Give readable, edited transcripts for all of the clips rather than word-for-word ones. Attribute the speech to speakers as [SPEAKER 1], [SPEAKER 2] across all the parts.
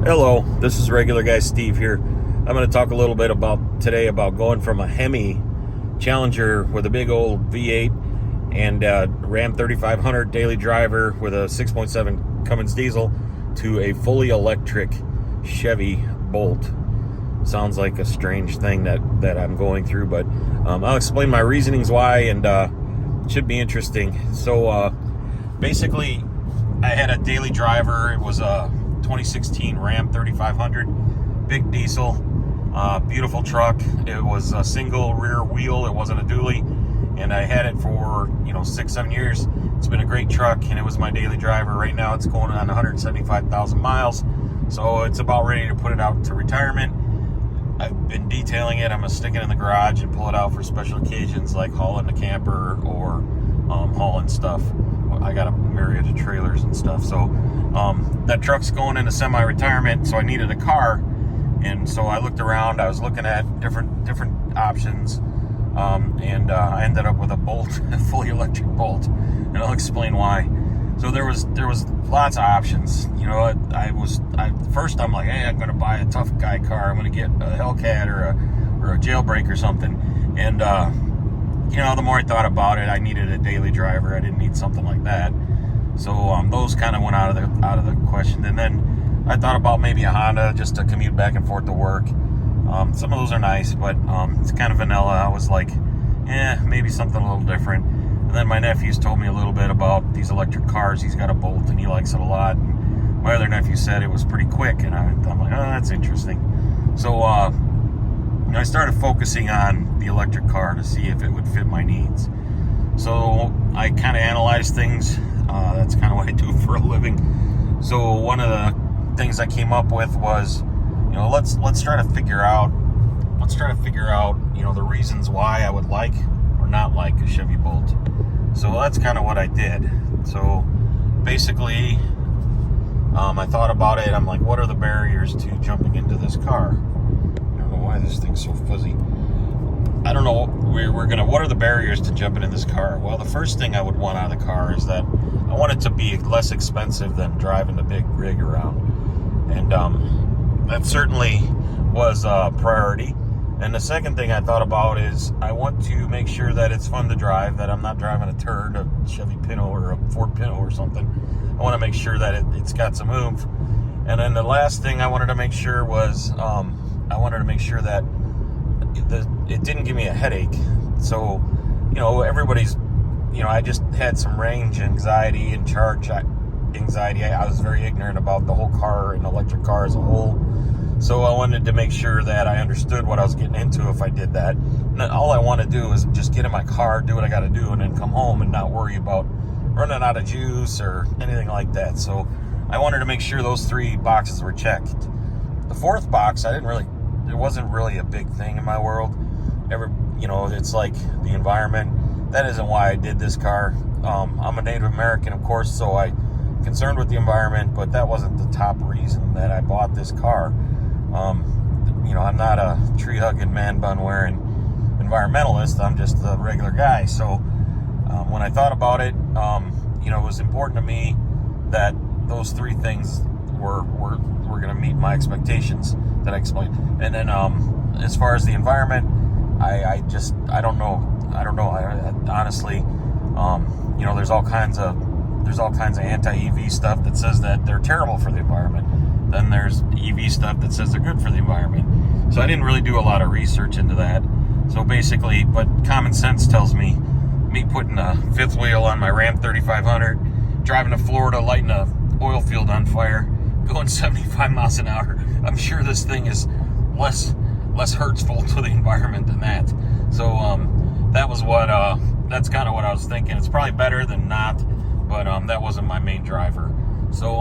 [SPEAKER 1] Hello, this is regular guy Steve here. I'm going to talk a little bit today about going from a Hemi Challenger with a big old V8 and Ram 3500 daily driver with a 6.7 Cummins diesel to a fully electric Chevy Bolt. Sounds like a strange thing that I'm going through, but I'll explain my reasonings why, and it should be interesting. So basically, I had a daily driver. It was a 2016 Ram 3500, big diesel, beautiful truck. It was a single rear wheel. It wasn't a dually, and I had it for 6-7 years. It's been a great truck, and it was my daily driver. Right now, it's going on 175,000 miles, so it's about ready to put it out to retirement. I've been detailing it. I'm gonna stick it in the garage and pull it out for special occasions like hauling a camper or hauling stuff. I got a myriad of trailers and stuff. So that truck's going into semi-retirement, so I needed a car. And so I looked around. I was looking at different options, and I ended up with a Bolt, a fully electric Bolt, and I'll explain why. So there was lots of options. First I'm like, hey, I'm gonna buy a tough guy car. I'm gonna get a Hellcat or a Jailbreak or something. And the more I thought about it, I needed a daily driver. I didn't need something like that. So those kind of went out of the question. And then I thought about maybe a Honda just to commute back and forth to work. Some of those are nice, but it's kind of vanilla. I was like, maybe something a little different. And then my nephew's told me a little bit about these electric cars. He's got a Bolt and he likes it a lot. And my other nephew said it was pretty quick, and I'm like, oh, that's interesting. So I started focusing on the electric car to see if it would fit my needs. So I kind of analyzed things. That's kind of what I do for a living. So one of the things I came up with was, let's try to figure out the reasons why I would like or not like a Chevy Bolt. So that's kind of what I did. So basically, I thought about it. I'm like, what are the barriers to jumping into this car? I don't know why this thing's so fuzzy. I don't know. What are the barriers to jumping in this car? Well, the first thing I would want out of the car is that I want it to be less expensive than driving the big rig around. And that certainly was a priority. And the second thing I thought about is I want to make sure that it's fun to drive, that I'm not driving a turd, a Chevy Pinto or a Ford Pinto or something. I want to make sure that it's got some oomph. And then the last thing I wanted to make sure was I wanted to make sure that it didn't give me a headache. So, everybody's, I just had some range anxiety and charge anxiety. I was very ignorant about the whole car and electric car as a whole. So I wanted to make sure that I understood what I was getting into if I did that. And all I want to do is just get in my car, do what I got to do, and then come home and not worry about running out of juice or anything like that. So I wanted to make sure those 3 boxes were checked. The 4th box, it wasn't really a big thing in my world. It's like the environment. That isn't why I did this car. I'm a Native American, of course, so I'm concerned with the environment, but that wasn't the top reason that I bought this car. I'm not a tree-hugging, man-bun-wearing environmentalist. I'm just a regular guy. So when I thought about it, it was important to me that those 3 things were going to meet my expectations that I explained. And then as far as the environment, I don't know. Honestly, there's all kinds of anti-EV stuff that says that they're terrible for the environment. Then there's EV stuff that says they're good for the environment. So I didn't really do a lot of research into that. So basically, but common sense tells me putting a 5th wheel on my Ram 3500, driving to Florida, lighting a oil field on fire, going 75 miles an hour, I'm sure this thing is less hurtful to the environment than that. So that's kind of what I was thinking. It's probably better than not, but that wasn't my main driver. So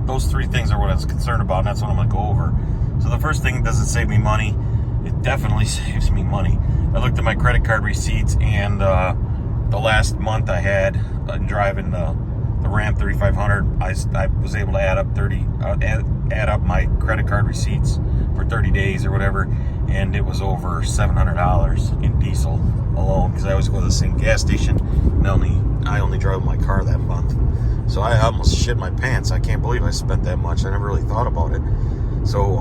[SPEAKER 1] those 3 things are what I was concerned about, and that's what I'm going to go over. So the first thing, does it save me money? It definitely saves me money. I looked at my credit card receipts, and the last month I had driving the Ram 3500, I was able to add up my credit card receipts for 30 days or whatever, and it was over $700 in diesel alone, because I always go to the same gas station, and I only drove my car that month. So I almost shit my pants. I can't believe I spent that much. I never really thought about it. So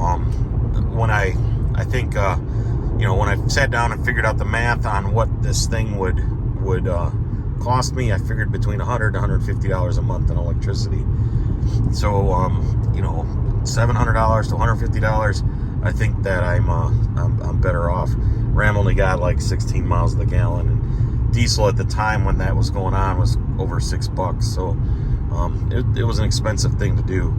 [SPEAKER 1] when I think when I sat down and figured out the math on what this thing would cost me, I figured between $100 to $150 a month in electricity. So $700 to $150, I think that I'm better off. Ram only got like 16 miles of the gallon, and diesel at the time when that was going on was over $6. So it was an expensive thing to do.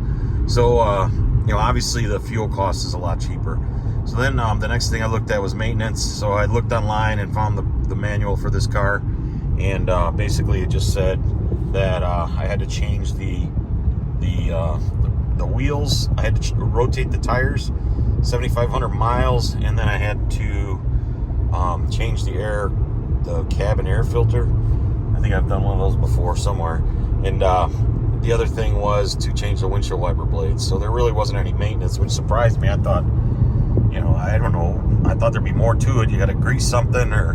[SPEAKER 1] So obviously the fuel cost is a lot cheaper. So then the next thing I looked at was maintenance. So I looked online and found the manual for this car, and basically it just said that I had to change the wheels. I had to rotate the tires 7,500 miles, and then I had to change the cabin air filter. I think I've done one of those before somewhere. And the other thing was to change the windshield wiper blades. So there really wasn't any maintenance, which surprised me. I thought, I don't know. I thought there'd be more to it. You got to grease something, or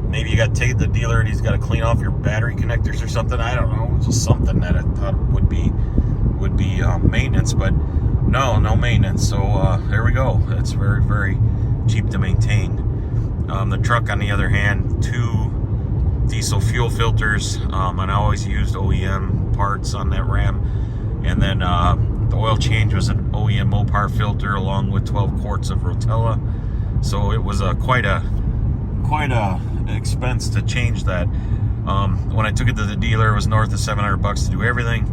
[SPEAKER 1] maybe you got to take the dealer and he's got to clean off your battery connectors or something. I don't know. It was just something that I thought would be maintenance, but no maintenance. So there we go. It's very, very cheap to maintain. The truck, on the other hand, 2 diesel fuel filters, and I always used OEM parts on that Ram. And then the oil change was an OEM Mopar filter along with 12 quarts of Rotella. So it was quite a expense to change that. When I took it to the dealer, it was north of $700 to do everything.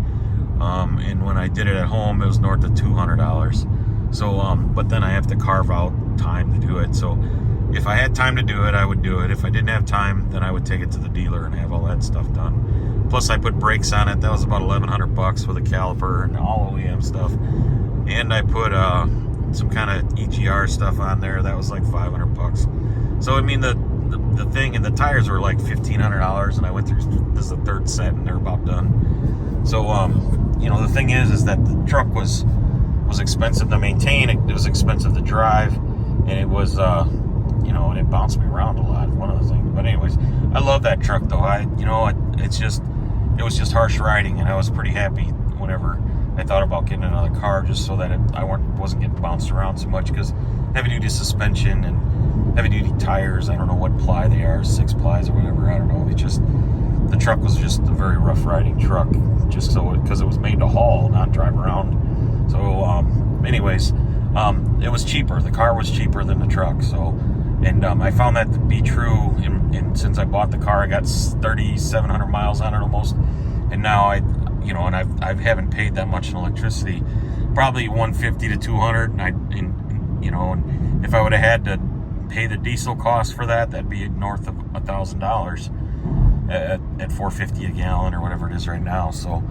[SPEAKER 1] And when I did it at home, it was north of $200. So, but then I have to carve out time to do it. So if I had time to do it, I would do it. If I didn't have time, then I would take it to the dealer and have all that stuff done. Plus I put brakes on it. That was about $1,100 with a caliper and all OEM stuff. And I put some kind of EGR stuff on there. That was like $500. So I mean, the thing and the tires were like $1,500, and I went through, this is the 3rd set, and they're about done. So the thing is that the truck was expensive to maintain. It was expensive to drive, and it was and it bounced me around a lot, one of the things. But anyways, I love that truck though. It was just harsh riding, and I was pretty happy whenever I thought about getting another car, just so that I wasn't getting bounced around so much, because heavy duty suspension and heavy duty tires, I don't know what ply they are, 6 plies or whatever, I don't know. The truck was just a very rough riding truck, just because it was made to haul, not drive around. So anyways, it was cheaper. The car was cheaper than the truck. So, and I found that to be true. And since I bought the car, I got 3,700 miles on it almost. And now I haven't paid that much in electricity, probably 150 to 200. And if I would have had to pay the diesel cost for that, that'd be north of $1,000 at $4.50 a gallon or whatever it is right now. So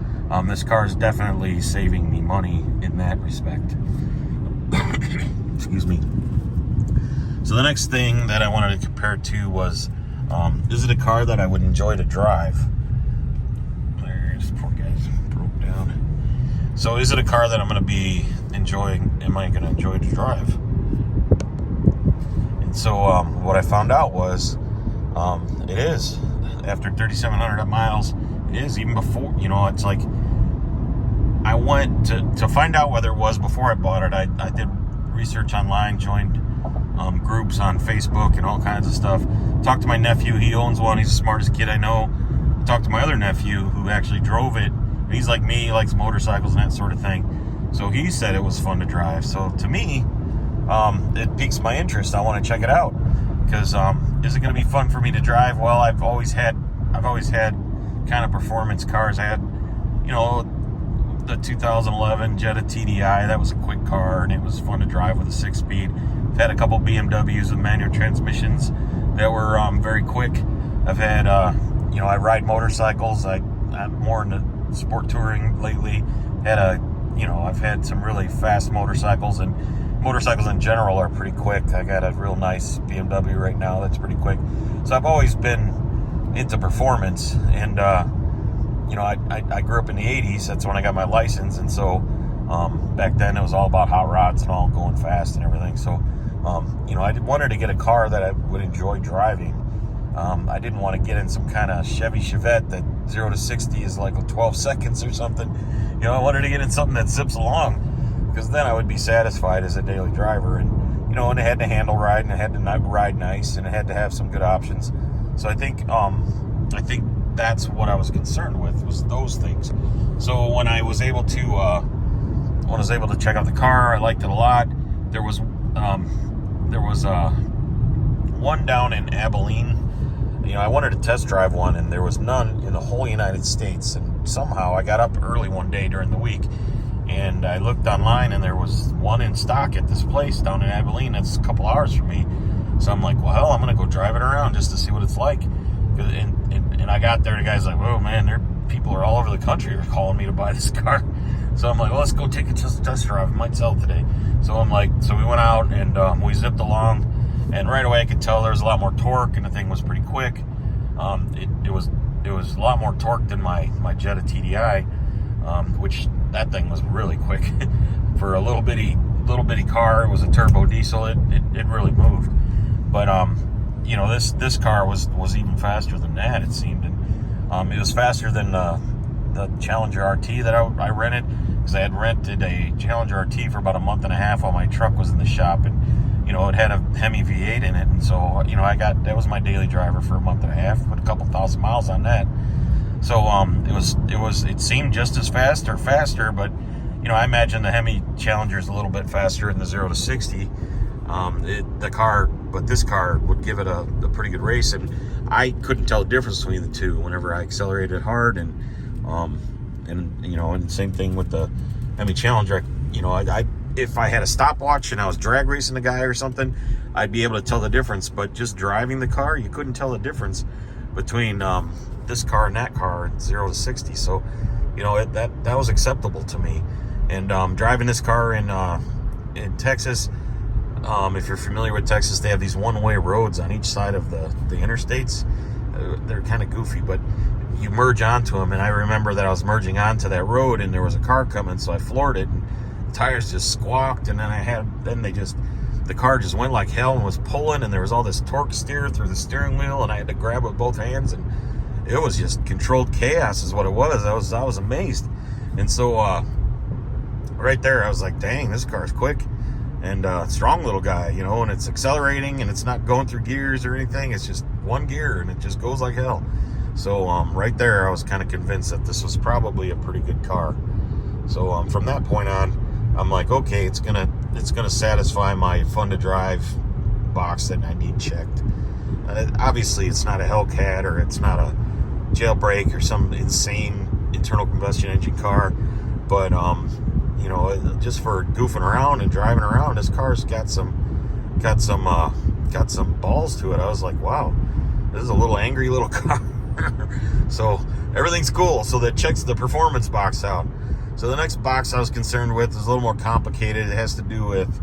[SPEAKER 1] this car is definitely saving me money in that respect. Excuse me. So the next thing that I wanted to compare it to was, is it a car that I would enjoy to drive? There's poor guy's broke down. So is it a car that I'm going to be enjoying? Am I going to enjoy to drive? And so what I found out was it is. After 3,700 miles, it is. Even before, it's like, I went to find out whether it was before I bought it. I did research online, joined groups on Facebook and all kinds of stuff. Talked to my nephew. He owns one. He's the smartest kid I know. Talked to my other nephew who actually drove it. And he's like me. He likes motorcycles and that sort of thing. So he said it was fun to drive. So to me, it piques my interest. I want to check it out. Because is it going to be fun for me to drive? Well, I've always had kind of performance cars. I had, the 2011 Jetta TDI. That was a quick car, and it was fun to drive with a 6-speed. I've had a couple BMWs with manual transmissions that were very quick. I've had, I ride motorcycles. I'm more into sport touring lately. I've had some really fast motorcycles, and motorcycles in general are pretty quick. I got a real nice BMW right now that's pretty quick. So I've always been into performance, and I grew up in the 80s. That's when I got my license, and so back then it was all about hot rods and all going fast and everything. So You know, I wanted to get a car that I would enjoy driving. I didn't want to get in some kind of Chevy Chevette that 0 to 60 is like 12 seconds or something. You know, I wanted to get in something that zips along, because then I would be satisfied as a daily driver. And, you know, and it had to handle ride, and it had to not ride nice, and it had to have some good options. So I think that's what I was concerned with, was those things. So when I was able to check out the car, I liked it a lot. There was one down in Abilene. You know, I wanted to test drive one, and there was none in the whole United States. And somehow I got up early one day during the week, and I looked online, and there was one in stock at this place down in Abilene. That's a couple hours from me. So I'm like, well, I'm gonna go drive it around just to see what it's like. And I got there, and the guy's like, "Oh man, people are all over the country are calling me to buy this car." So I'm like, well, let's go take a test drive. I might sell it today. So I'm like, so we went out, and we zipped along, and right away I could tell there was a lot more torque, and the thing was pretty quick. It was a lot more torque than my Jetta TDI, which that thing was really quick for a little bitty car. It was a turbo diesel. It really moved. But you know, this car was even faster than that, it seemed. And it was faster than the Challenger RT that I rented, because I had rented a Challenger RT for about a month and a half while my truck was in the shop. And you know, it had a Hemi V8 in it, and so, you know, that was my daily driver for a month and a half, put a couple thousand miles on that. So it seemed just as fast or faster, but you know, I imagine the Hemi Challenger is a little bit faster in the 0 to 60. But this car would give it a pretty good race, and I couldn't tell the difference between the two whenever I accelerated hard. And you know, and same thing with the Hemi Challenger. You know, if I had a stopwatch and I was drag racing the guy or something, I'd be able to tell the difference. But just driving the car, you couldn't tell the difference between this car and that car at 0 to 60. So, you know, that was acceptable to me. And driving this car in Texas, if you're familiar with Texas, they have these one-way roads on each side of the interstates. They're kind of goofy, but you merge onto them. And I remember that I was merging onto that road, and there was a car coming, so I floored it, and the tires just squawked. And then the car just went like hell and was pulling, and there was all this torque steer through the steering wheel, and I had to grab it with both hands, and it was just controlled chaos is what it was. I was amazed. And so right there I was like, dang, this car's quick. And strong little guy, you know, and it's accelerating, and it's not going through gears or anything. It's just one gear, and it just goes like hell. So right there, I was kind of convinced that this was probably a pretty good car. So from that point on, I'm like, okay, it's gonna satisfy my fun to drive box that I need checked. Obviously, it's not a Hellcat, or it's not a jailbreak or some insane internal combustion engine car, but you know, just for goofing around and driving around, this car's got some balls to it. I was like, wow, this is a little angry little car. So everything's cool. So that checks the performance box out. So the next box I was concerned with is a little more complicated. It has to do with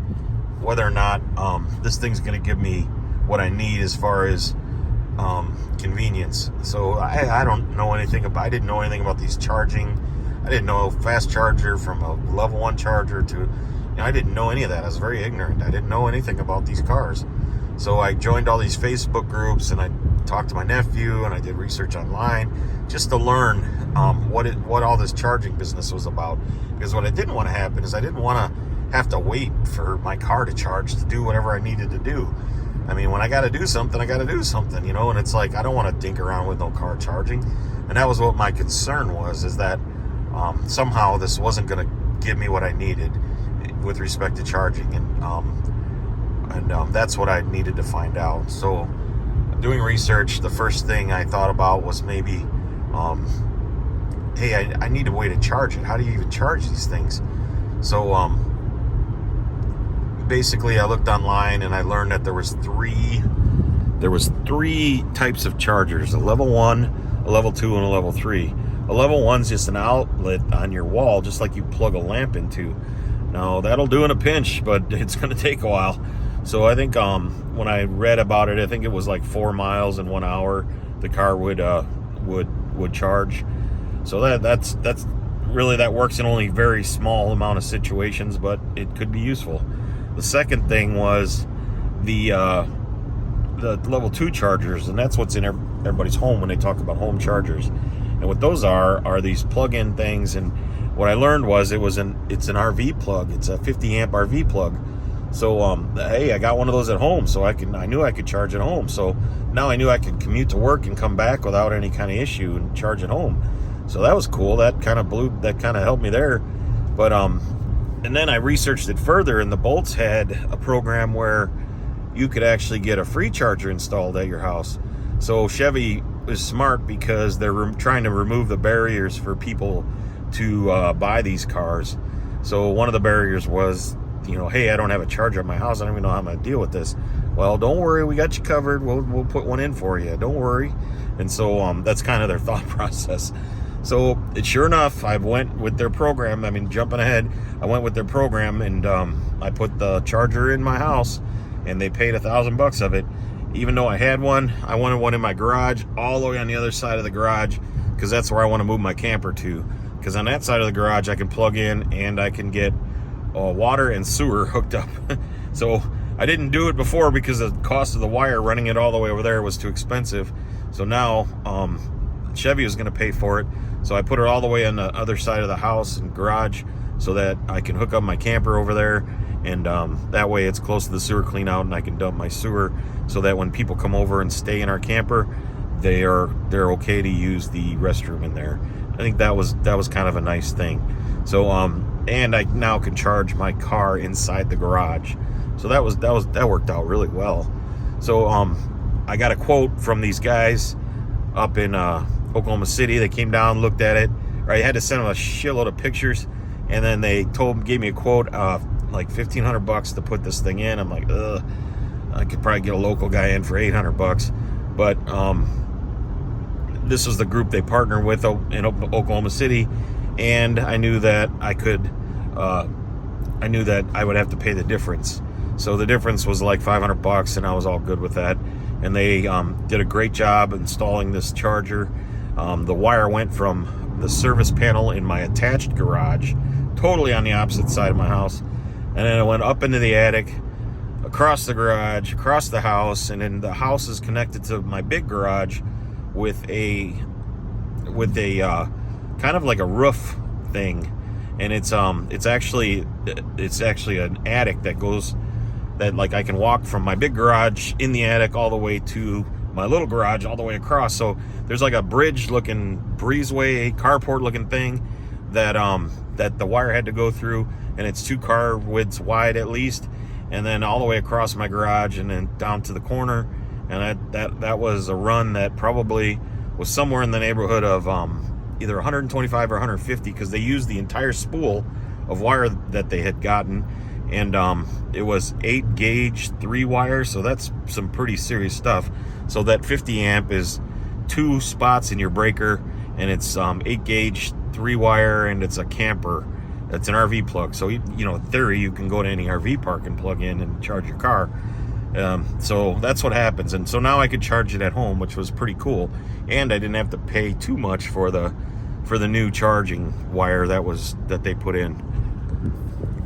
[SPEAKER 1] whether or not this thing's going to give me what I need as far as convenience. So I didn't know anything about these charging. I didn't know fast charger from a level 1 charger to, you know, I didn't know any of that. I was very ignorant. I didn't know anything about these cars. So I joined all these Facebook groups, and I talked to my nephew, and I did research online just to learn what all this charging business was about. Because what I didn't want to happen is I didn't want to have to wait for my car to charge to do whatever I needed to do. I mean, when I got to do something, I got to do something, you know, and it's like, I don't want to dink around with no car charging. And that was what my concern was, is that somehow this wasn't going to give me what I needed with respect to charging. And that's what I needed to find out. So doing research, the first thing I thought about was maybe, hey, I need a way to charge it. How do you even charge these things? So basically I looked online, and I learned that there was three types of chargers: a level 1, a level 2, and a level 3. A level 1's just an outlet on your wall, just like you plug a lamp into. Now, that'll do in a pinch, but it's going to take a while. So I think when I read about it, I think it was like 4 miles in 1 hour the car would charge. So that's really, that works in only very small amount of situations, but it could be useful. The second thing was the level 2 chargers, and that's what's in everybody's home when they talk about home chargers. And what those are these plug-in things. And what I learned was it's an RV plug. It's a 50 amp RV plug. So hey, I got one of those at home, so I knew I could charge at home. So now I knew I could commute to work and come back without any kind of issue and charge at home. So that was cool. That kind of helped me there. But and then I researched it further, and the Bolts had a program where you could actually get a free charger installed at your house. So Chevy is smart because they're trying to remove the barriers for people to buy these cars. So one of the barriers was, hey, I don't have a charger at my house. I don't even know how I'm going to deal with this. Well, don't worry, we got you covered. We'll put one in for you. Don't worry. And so that's kind of their thought process. So sure enough, I went with their program. I mean, jumping ahead, I went with their program, and I put the charger in my house, and they paid $1,000 of it. Even though I had one, I wanted one in my garage, all the way on the other side of the garage, because that's where I want to move my camper to. Because on that side of the garage, I can plug in and I can get water and sewer hooked up. So I didn't do it before because the cost of the wire running it all the way over there was too expensive. So now Chevy was going to pay for it. So I put it all the way on the other side of the house and garage so that I can hook up my camper over there. And that way it's close to the sewer clean out, and I can dump my sewer so that when people come over and stay in our camper, they're okay to use the restroom in there. I think that was kind of a nice thing. So and I now can charge my car inside the garage. So that worked out really well. So I got a quote from these guys up in Oklahoma City. They came down, looked at it. I had to send them a shitload of pictures, and then they gave me a quote like $1,500 to put this thing in. I'm like, ugh, I could probably get a local guy in for $800. But this was the group they partnered with in Oklahoma City, and I knew that I would have to pay the difference. So the difference was like $500, and I was all good with that. And they did a great job installing this charger. The wire went from the service panel in my attached garage, totally on the opposite side of my house, and then it went up into the attic, across the garage, across the house, and then the house is connected to my big garage with a kind of like a roof thing, and it's actually an attic that like I can walk from my big garage in the attic all the way to my little garage all the way across. So there's like a bridge looking breezeway carport looking thing that the wire had to go through, and it's 2 car widths wide at least, and then all the way across my garage and then down to the corner. And that was a run that probably was somewhere in the neighborhood of either 125 or 150, because they used the entire spool of wire that they had gotten, and it was 8 gauge 3 wire, so that's some pretty serious stuff. So that 50 amp is 2 spots in your breaker, and it's 8 gauge 3 wire, and it's a camper. It's an RV plug. So in theory, you can go to any RV park and plug in and charge your car. So that's what happens. And so now I could charge it at home, which was pretty cool, and I didn't have to pay too much for the new charging wire that they put in.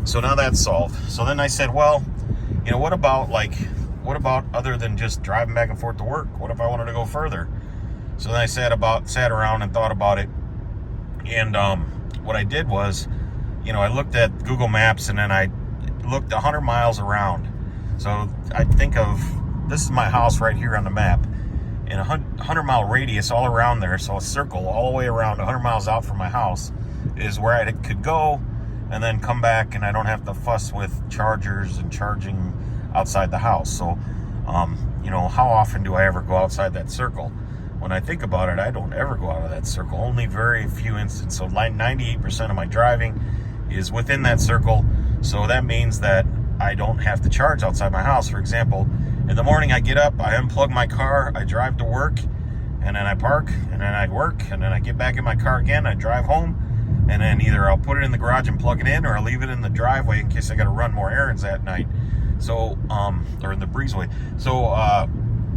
[SPEAKER 1] So now that's solved. So then I said, well, what about other than just driving back and forth to work? What if I wanted to go further? So then I sat around and thought about it. And what I did was, I looked at Google Maps, and then I looked 100 miles around. So I think of, this is my house right here on the map, in a 100-mile radius all around there. So a circle all the way around 100 miles out from my house is where I could go and then come back, and I don't have to fuss with chargers and charging outside the house. So, how often do I ever go outside that circle? When I think about it, I don't ever go out of that circle. Only very few instances. So 98% of my driving is within that circle. So that means that I don't have to charge outside my house. For example, in the morning I get up, I unplug my car, I drive to work, and then I park, and then I work, and then I get back in my car again, I drive home, and then either I'll put it in the garage and plug it in, or I'll leave it in the driveway in case I got to run more errands that night. So, or in the breezeway. So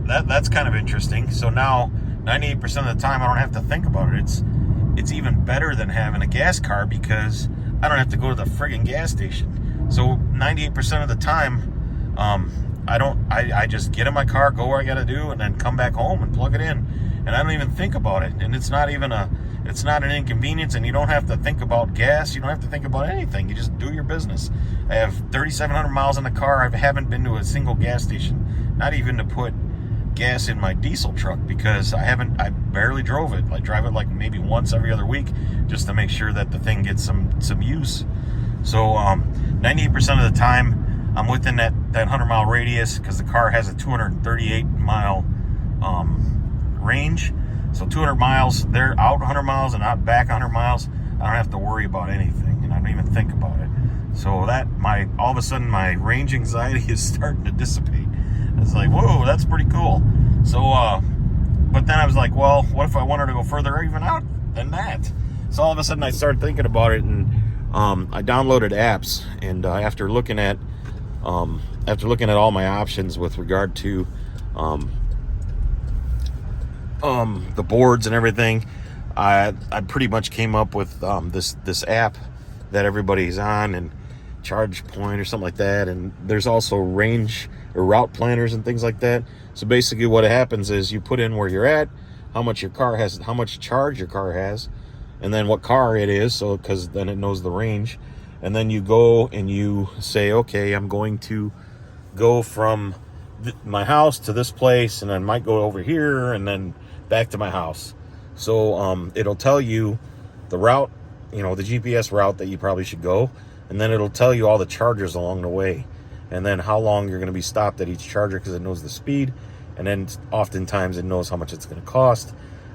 [SPEAKER 1] that's kind of interesting. So now 98% of the time I don't have to think about it. It's even better than having a gas car, because I don't have to go to the friggin' gas station. So 98% of the time, I just get in my car, go where I got to do, and then come back home and plug it in. And I don't even think about it. And it's not an inconvenience, and you don't have to think about gas. You don't have to think about anything. You just do your business. I have 3,700 miles in the car. I haven't been to a single gas station, not even to put gas in my diesel truck, because I barely drove it. I drive it like maybe once every other week just to make sure that the thing gets some use. So 98% of the time I'm within that 100-mile radius, because the car has a 238-mile range. So 200 miles, they're out 100 miles and out back 100 miles. I don't have to worry about anything, and I don't even think about it. So that all of a sudden my range anxiety is starting to dissipate. It's like, whoa, that's pretty cool. So, but then I was like, well, what if I wanted to go further even out than that? So all of a sudden I started thinking about it, and I downloaded apps, and after looking at all my options with regard to the boards and everything, I pretty much came up with this app that everybody's on, and Charge Point or something like that. And there's also range or route planners and things like that. So basically what happens is you put in where you're at, how much your car has, how much charge your car has, and then what car it is, so because then it knows the range. And then you go and you say, okay, I'm going to go from my house to this place, and I might go over here and then back to my house. So it'll tell you the route, the GPS route that you probably should go, and then it'll tell you all the chargers along the way, and then how long you're going to be stopped at each charger, because it knows the speed, and then oftentimes it knows how much it's going to cost,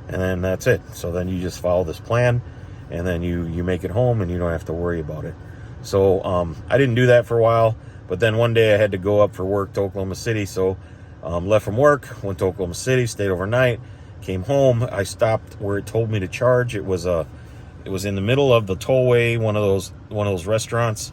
[SPEAKER 1] and then that's it. So then you just follow this plan, and then you make it home, and you don't have to worry about it. So I didn't do that for a while, but then one day I had to go up for work to Oklahoma City. So left from work, went to Oklahoma City, stayed overnight, came home. I stopped where it told me to charge. It was in the middle of the tollway, one of those restaurants.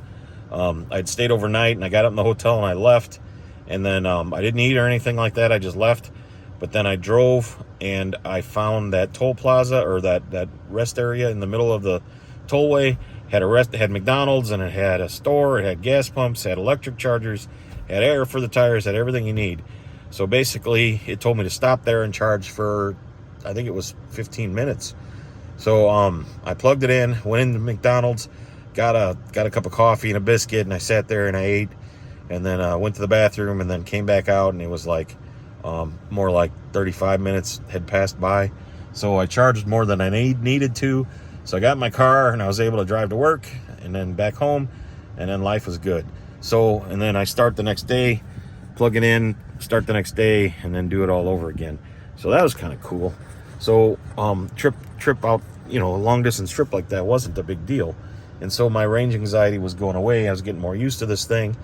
[SPEAKER 1] I'd stayed overnight, and I got up in the hotel and I left, and then I didn't eat or anything like that. I just left. But then I drove, and I found that toll plaza, or that rest area in the middle of the tollway. It had McDonald's, and it had a store, it had gas pumps, had electric chargers, had air for the tires, had everything you need. So basically it told me to stop there and charge for, I think it was 15 minutes. So I plugged it in, went into McDonald's, got a cup of coffee and a biscuit, and I sat there and I ate, and then went to the bathroom, and then came back out, and it was like more like 35 minutes had passed by. So I charged more than I needed to. So I got in my car, and I was able to drive to work and then back home, and then life was good. So, and then I start the next day, plug it in, start the next day, and then do it all over again. So that was kind of cool. So trip out, a long distance trip like that wasn't a big deal. And so my range anxiety was going away. I was getting more used to this thing.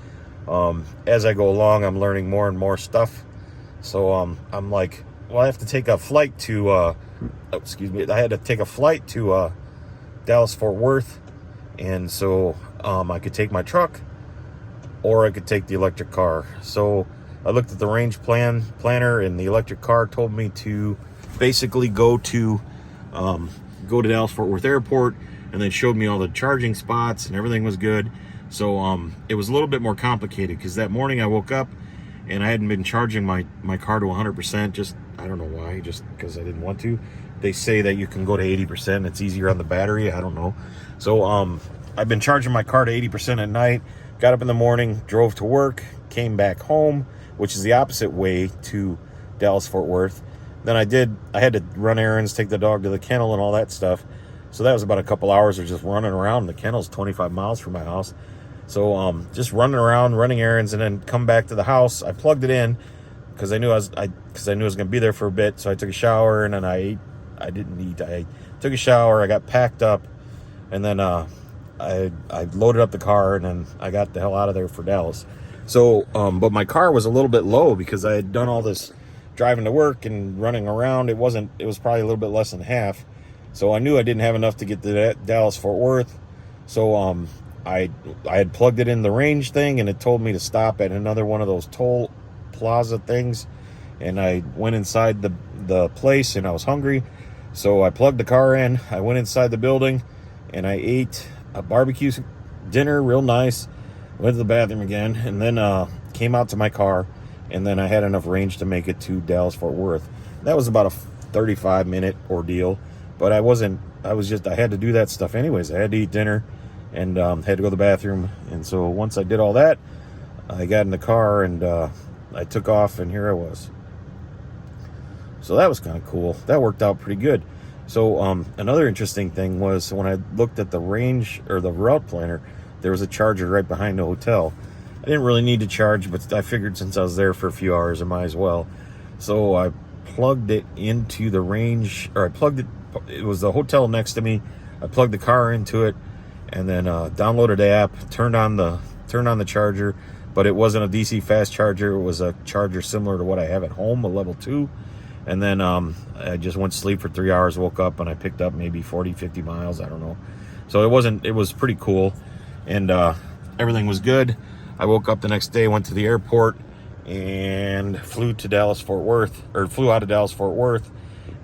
[SPEAKER 1] As I go along, I'm learning more and more stuff. So I'm like, well, I have to take a flight to, I had to take a flight to Dallas Fort Worth, and so I could take my truck, or I could take the electric car. So I looked at the range planner, and the electric car told me to basically go to Dallas Fort Worth Airport, and then showed me all the charging spots, and everything was good. So it was a little bit more complicated, because that morning I woke up and I hadn't been charging my car to 100%. Just, I don't know why, just because I didn't want to. They say that you can go to 80%. It's easier on the battery. I don't know. So I've been charging my car to 80% at night. Got up in the morning, drove to work, came back home, which is the opposite way to Dallas Fort Worth. Then I had to run errands, take the dog to the kennel and all that stuff. So that was about a couple hours of just running around. The kennel's 25 miles from my house. So just running around, running errands, and then come back to the house. I plugged it in because I knew I was going to be there for a bit. So I took a shower, and then I ate. I didn't eat. I took a shower. I got packed up, and then I loaded up the car, and then I got the hell out of there for Dallas. So, but my car was a little bit low because I had done all this driving to work and running around. It was probably a little bit less than half. So I knew I didn't have enough to get to Dallas Fort Worth. So I had plugged it in the range thing, and it told me to stop at another one of those toll plaza things. And I went inside the place, and I was hungry. So I plugged the car in, I went inside the building, and I ate a barbecue dinner, real nice. Went to the bathroom again, and then came out to my car. and then I had enough range to make it to Dallas-Fort Worth. That was about a 35-minute ordeal, but I had to do that stuff anyways. I had to eat dinner and had to go to the bathroom, and so once I did all that, I got in the car and I took off, and here I was. So that was kind of cool. That worked out pretty good. So another interesting thing was when I looked at the range or the route planner, there was a charger right behind the hotel. I didn't really need to charge, but I figured since I was there for a few hours, I might as well. So I plugged it into the range, or it was the hotel next to me. I plugged the car into it, and then downloaded the app, turned on the charger, but it wasn't a DC fast charger. It was a charger similar to what I have at home, a level 2. And then I just went to sleep for 3 hours, woke up, and I picked up maybe 40, 50 miles, I don't know. So it was pretty cool, and everything was good. I woke up the next day, went to the airport, and flew out of Dallas-Fort Worth,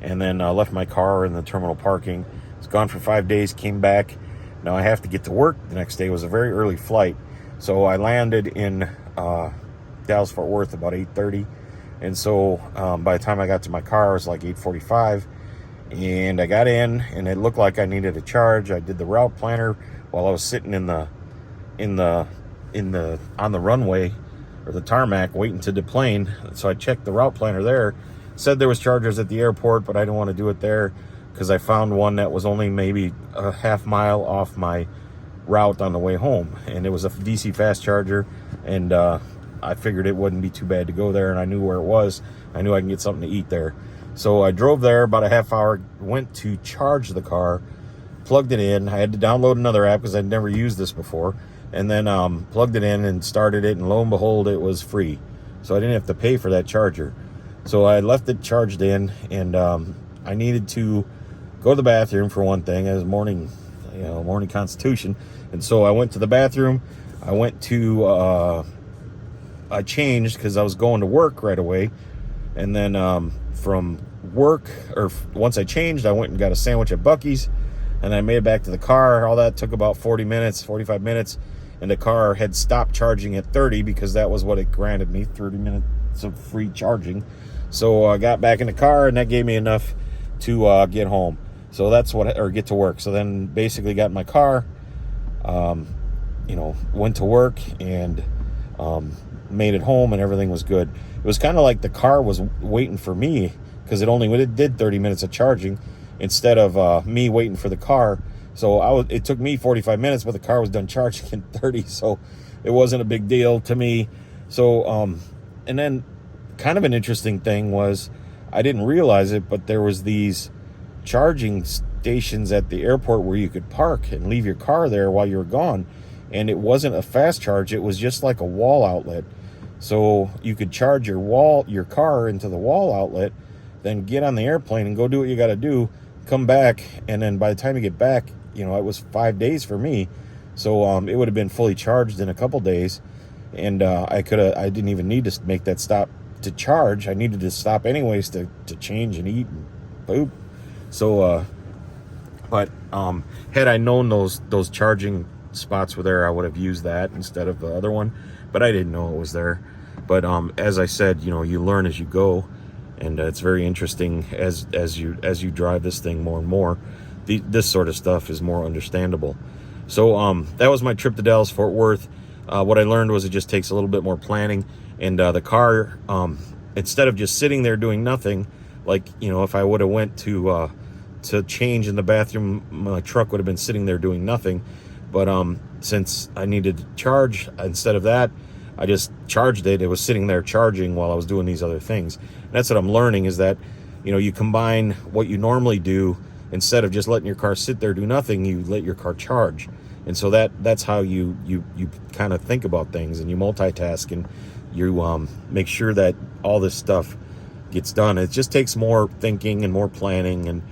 [SPEAKER 1] and then left my car in the terminal parking. Was gone for 5 days, came back. Now I have to get to work the next day. It was a very early flight, so I landed in Dallas-Fort Worth about 8:30. And so by the time I got to my car, it was like 8:45, and I got in, and it looked like I needed a charge. I did the route planner while I was sitting on the runway or the tarmac waiting to deplane. So I checked the route planner there. Said there was chargers at the airport, but I didn't want to do it there because I found one that was only maybe a half mile off my route on the way home, and it was a DC fast charger, and I figured it wouldn't be too bad to go there, and I knew where it was. I knew I can get something to eat there. So I drove there about a half hour, went to charge the car, plugged it in. I had to download another app because I'd never used this before, and then plugged it in and started it, and lo and behold, it was free. So I didn't have to pay for that charger. So I left it charged in, and I needed to go to the bathroom for one thing. It was morning constitution, and so I went to the bathroom. I changed because I was going to work right away, and then from work, once I changed, I went and got a sandwich at Buc-ee's, and I made it back to the car. All that took about 45 minutes, and the car had stopped charging at 30 because that was what it granted me, 30 minutes of free charging. So I got back in the car, and that gave me enough to get home. So get to work. So then basically got in my car, went to work, and made it home, and everything was good. It was kind of like the car was waiting for me because it did 30 minutes of charging instead of me waiting for the car. So it took me 45 minutes, but the car was done charging in 30, so it wasn't a big deal to me. So and then kind of an interesting thing was, I didn't realize it, but there was these charging stations at the airport where you could park and leave your car there while you were gone, and it wasn't a fast charge. It was just like a wall outlet. So you could charge your car into the wall outlet, then get on the airplane and go do what you got to do, come back, and then by the time you get back, it was 5 days for me. So it would have been fully charged in a couple days, and I didn't even need to make that stop to charge. I needed to stop anyways to change and eat and poop. So but had I known those charging spots were there, I would have used that instead of the other one, but I didn't know it was there. But as I said, you learn as you go, and it's very interesting as you drive this thing more and more. This sort of stuff is more understandable. So that was my trip to Dallas-Fort Worth. What I learned was it just takes a little bit more planning, and the car, instead of just sitting there doing nothing, like if I would have went to change in the bathroom, my truck would have been sitting there doing nothing. But since I needed to charge, instead of that, I just charged it. It was sitting there charging while I was doing these other things. And that's what I'm learning, is that you combine what you normally do. Instead of just letting your car sit there do nothing, you let your car charge. And so that's how you kind of think about things, and you multitask, and you make sure that all this stuff gets done. It just takes more thinking and more planning, and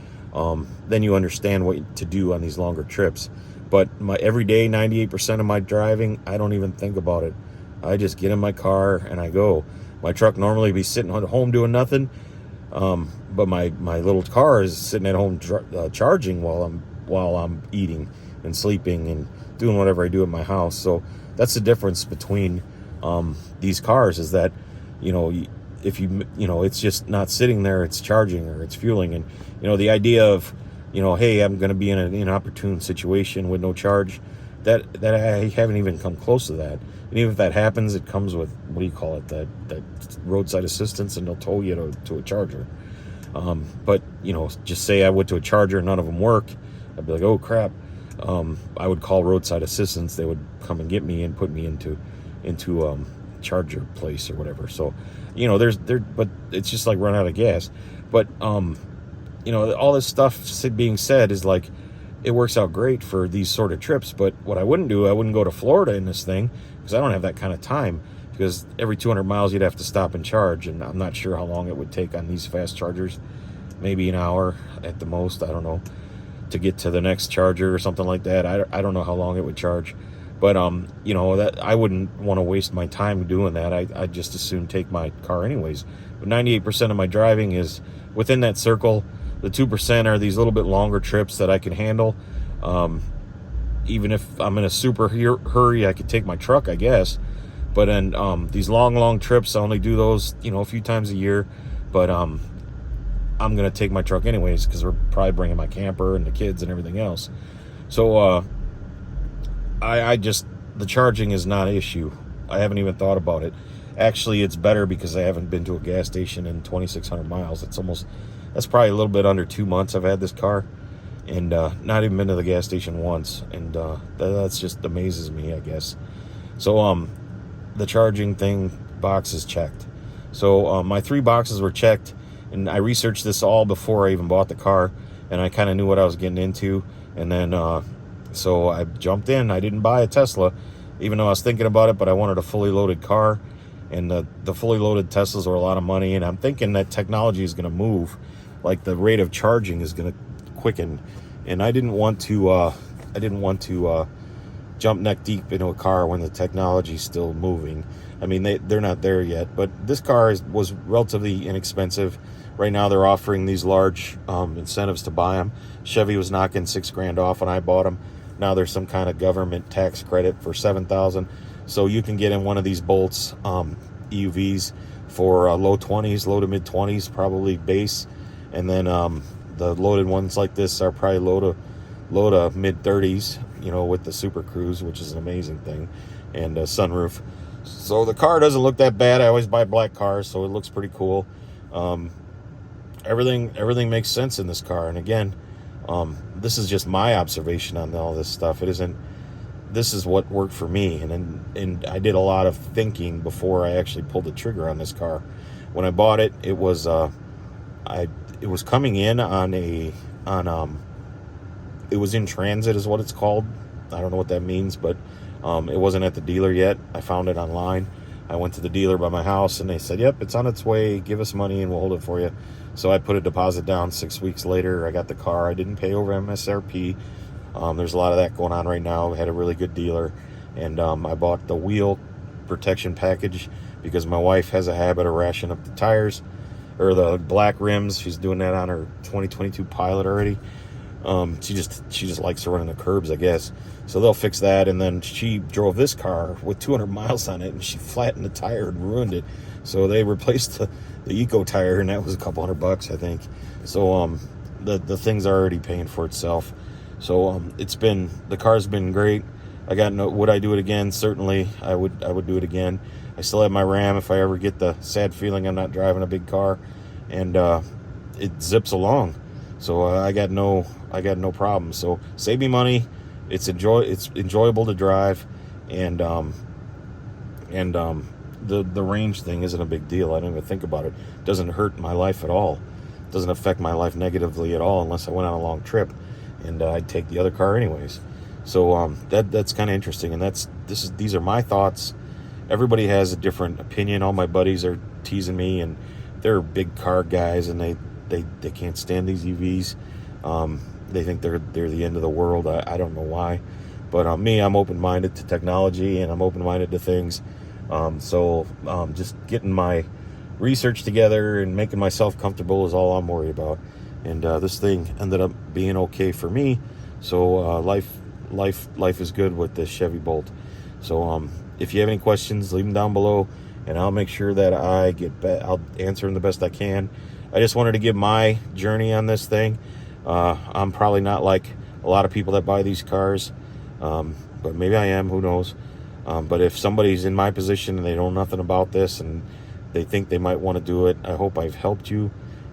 [SPEAKER 1] then you understand what to do on these longer trips. But my everyday 98% of my driving, I don't even think about it. I just get in my car and I go. My truck normally be sitting at home doing nothing, but my little car is sitting at home charging while I'm eating and sleeping and doing whatever I do at my house. So that's the difference between these cars, is that if it's just not sitting there, it's charging or it's fueling. And the idea of hey, I'm going to be in an inopportune situation with no charge, that I haven't even come close to that. And even if that happens, it comes with, what do you call it, that roadside assistance, and they'll tow you to a charger. But just say I went to a charger and none of them work, I'd be like, oh crap. I would call roadside assistance. They would come and get me and put me into charger place or whatever. So but it's just like run out of gas. But all this stuff being said is like, it works out great for these sort of trips. But what I wouldn't do, I wouldn't go to Florida in this thing, because I don't have that kind of time, because every 200 miles you'd have to stop and charge, and I'm not sure how long it would take on these fast chargers. Maybe an hour at the most, I don't know, to get to the next charger or something like that. I don't know how long it would charge. But that I wouldn't want to waste my time doing that. I'd just as soon take my car anyways. But 98% of my driving is within that circle. The 2% are these little bit longer trips that I can handle. Even if I'm in a super hurry, I could take my truck, I guess. But then these long trips, I only do those a few times a year. But I'm gonna take my truck anyways, because we're probably bringing my camper and the kids and everything else. So the charging is not an issue. I haven't even thought about it. Actually, it's better because I haven't been to a gas station in 2,600 miles. That's probably a little bit under 2 months I've had this car, and not even been to the gas station once. And that's just amazes me, I guess. So the charging thing box is checked. So my 3 boxes were checked, and I researched this all before I even bought the car, and I kind of knew what I was getting into. And then so I jumped in. I didn't buy a Tesla, even though I was thinking about it, but I wanted a fully loaded car, and the fully loaded Teslas were a lot of money. And I'm thinking that technology is going to move, like the rate of charging is going to quicken, and I didn't want to jump neck deep into a car when the technology is still moving. I mean, they're not there yet, but this car was relatively inexpensive. Right now they're offering these large incentives to buy them. Chevy was knocking $6,000 off when I bought them. Now there's some kind of government tax credit for $7,000, so you can get in one of these Bolts EUVs for low to mid 20s, probably base. And then the loaded ones like this are probably low to mid 30s, with the Super Cruise, which is an amazing thing, and a sunroof. So the car doesn't look that bad. I always buy black cars, so it looks pretty cool. Everything makes sense in this car. And again, this is just my observation on all this stuff. This is what worked for me, and I did a lot of thinking before I actually pulled the trigger on this car. When I bought it, it was coming in it was in transit is what it's called. I don't know what that means, but it wasn't at the dealer yet. I found it online. I went to the dealer by my house, and they said, yep, it's on its way. Give us money and we'll hold it for you. So I put a deposit down. 6 weeks later, I got the car. I didn't pay over MSRP. There's a lot of that going on right now. I had a really good dealer, and I bought the wheel protection package because my wife has a habit of rashing up the tires, or the black rims. She's doing that on her 2022 Pilot already. She just likes to run in the curbs, I guess. So they'll fix that. And then she drove this car with 200 miles on it, and she flattened the tire and ruined it. So they replaced the Eco tire, and that was a couple $100, I think. So the thing's already paying for itself. So the car's been great. Would I do it again? Certainly, I would do it again. I still have my Ram if I ever get the sad feeling I'm not driving a big car, and it zips along. So I got no problem. So save me money. It's enjoyable to drive, and the range thing isn't a big deal. I don't even think about it. It doesn't hurt my life at all. It doesn't affect my life negatively at all unless I went on a long trip, and I'd take the other car anyways. So that's kind of interesting, and these are my thoughts. Everybody has a different opinion. All my buddies are teasing me, and they're big car guys, and they can't stand these EVs. They think they're the end of the world. I don't know why, but me, I'm open-minded to technology, and I'm open-minded to things. So just getting my research together and making myself comfortable is all I'm worried about. And this thing ended up being okay for me. So life is good with this Chevy Bolt. So if you have any questions, leave them down below, and I'll make sure that I'll answer them the best I can. I just wanted to give my journey on this thing. I'm probably not like a lot of people that buy these cars, but maybe I am, who knows. But if somebody's in my position and they know nothing about this and they think they might want to do it, I hope I've helped you.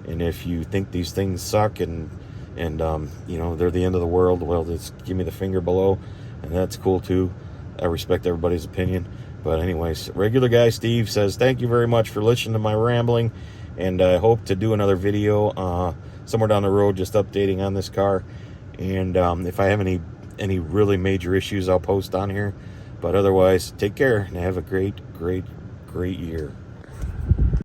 [SPEAKER 1] And if you think these things suck and you know, they're the end of the world, well, just give me the finger below, and that's cool too. I respect everybody's opinion. But anyways, regular guy Steve says, thank you very much for listening to my rambling, and I hope to do another video somewhere down the road just updating on this car. And if I have any really major issues, I'll post on here. But otherwise, take care and have a great year.